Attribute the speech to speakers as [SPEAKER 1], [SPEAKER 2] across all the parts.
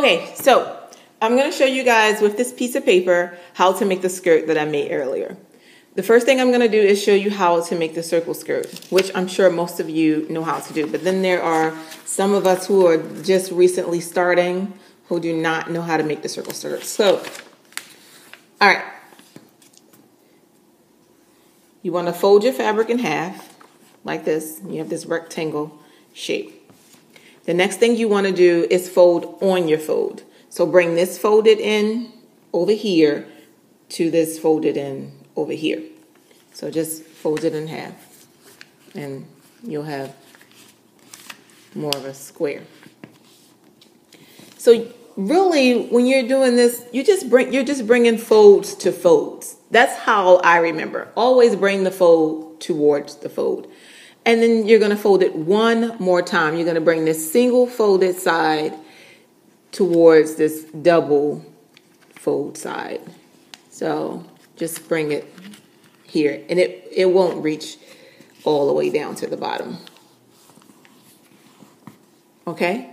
[SPEAKER 1] Okay, so I'm going to show you guys with this piece of paper how to make the skirt that I made earlier. The first thing I'm going to do is show you how to make the circle skirt, which I'm sure most of you know how to do. But then there are some of us who are just recently starting who do not know how to make the circle skirt. So, all right. You want to fold your fabric in half like this. You have this rectangle shape. The next thing you want to do is fold on your fold. So bring this folded in over here to this folded in over here. So just fold it in half and you'll have more of a square. So really when you're doing this, you're just bringing folds to folds. That's how I remember. Always bring the fold towards the fold. And then you're going to fold it one more time. You're going to bring this single folded side towards this double fold side. So just bring it here. And it won't reach all the way down to the bottom. Okay?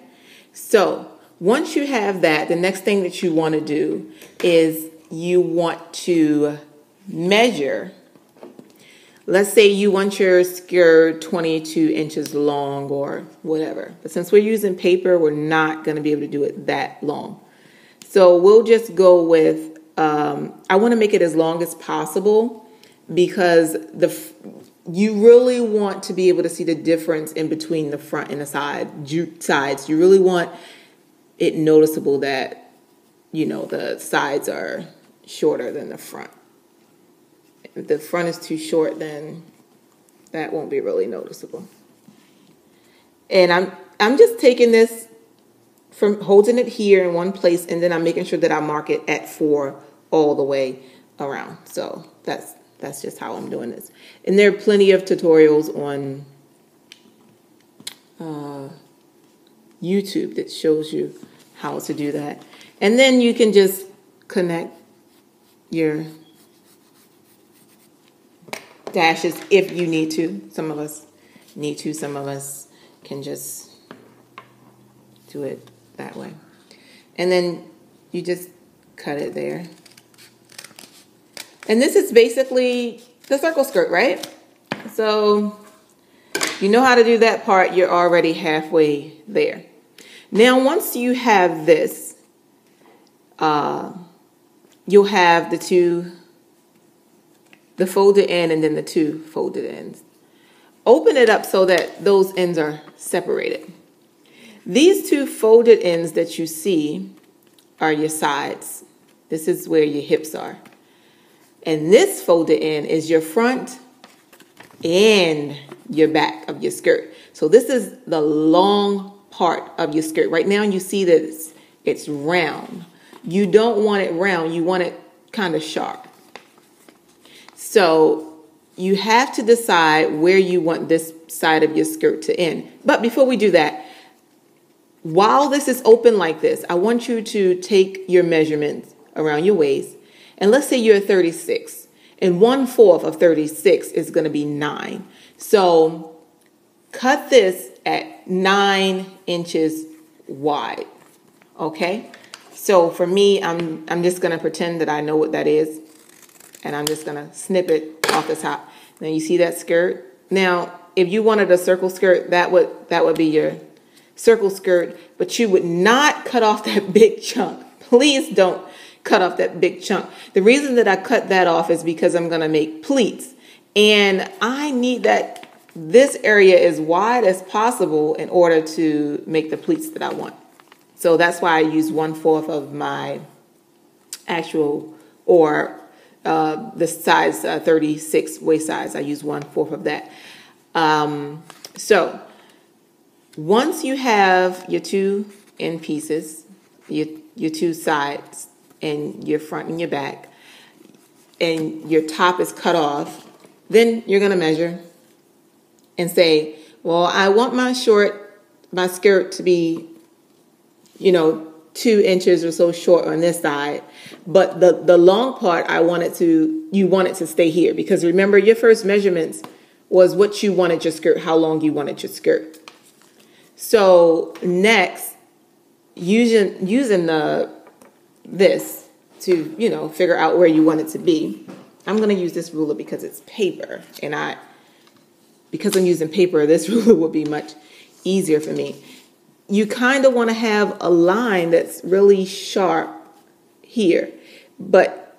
[SPEAKER 1] So once you have that, the next thing that you want to do is you want to measure. Let's say you want your skirt 22 inches long or whatever. But since we're using paper, we're not going to be able to do it that long. So we'll just go with, I want to make it as long as possible because you really want to be able to see the difference in between the front and the sides. You really want it noticeable that, you know, the sides are shorter than the front. If the front is too short, then that won't be really noticeable. And I'm just taking this from holding it here in one place, and then I'm making sure that I mark it at 4 all the way around. So that's just how I'm doing this. And there are plenty of tutorials on YouTube that shows you how to do that. And then you can just connect your dashes if you need to. Some of us need to, some of us can just do it that way. And then you just cut it there. And this is basically the circle skirt, right? So you know how to do that part. You're already halfway there. Now, once you have this, you'll have the folded end and then the two folded ends. Open it up so that those ends are separated. These two folded ends that you see are your sides. This is where your hips are. And this folded end is your front and your back of your skirt. So this is the long part of your skirt. Right now you see that it's round. You don't want it round. You want it kind of sharp. So you have to decide where you want this side of your skirt to end. But before we do that, while this is open like this, I want you to take your measurements around your waist. And let's say you're 36. And 1/4 of 36 is going to be 9. So cut this at 9 inches wide. Okay? So for me, I'm just going to pretend that I know what that is. And I'm just going to snip it off the top. Now you see that skirt? Now, if you wanted a circle skirt, that would be your circle skirt. But you would not cut off that big chunk. Please don't cut off that big chunk. The reason that I cut that off is because I'm going to make pleats. And I need that this area as wide as possible in order to make the pleats that I want. So that's why I use 1/4 of my actual, or the size 36 waist size. I use 1/4 of that. So once you have your two end pieces, your two sides, and your front and your back, and your top is cut off, then you're going to measure and say, well, I want my skirt to be, 2 inches or so short on this side, but the long part, you want it to stay here, because remember your first measurements was what you wanted your skirt, how long you wanted your skirt. So next, using this to, you know, figure out where you want it to be. I'm going to use this ruler because it's paper, and because I'm using paper, this ruler will be much easier for me. You kind of want to have a line that's really sharp here, but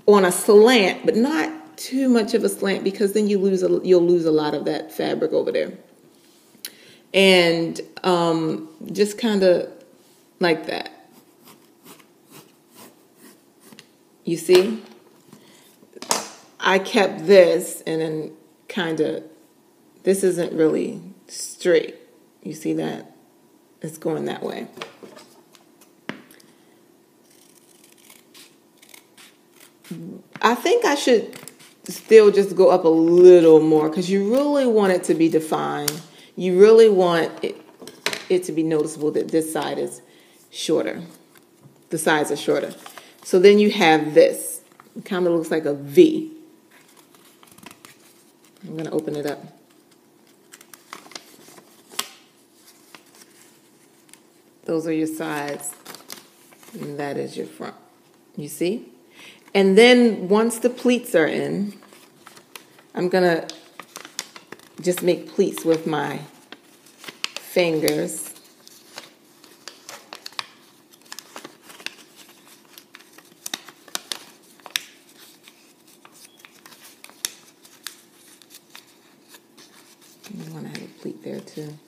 [SPEAKER 1] on a slant, but not too much of a slant, because then you'll lose a lot of that fabric over there. And just kind of like that. You see? I kept this, and then kind of, this isn't really straight. You see that? It's going that way. I think I should still just go up a little more, because you really want it to be defined. You really want it to be noticeable that this side is shorter. The sides are shorter. So then you have this. It kind of looks like a V. I'm going to open it up. Those are your sides, and that is your front. You see? And then once the pleats are in, I'm going to just make pleats with my fingers. You want to have a pleat there too.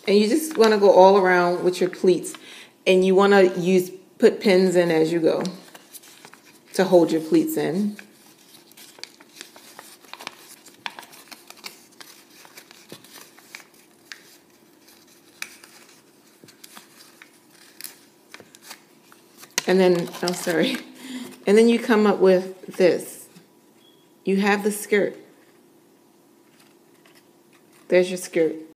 [SPEAKER 1] And you just want to go all around with your pleats, and you want to put pins in as you go to hold your pleats in. And then, oh, sorry. And then you come up with this. You have the skirt. There's your skirt.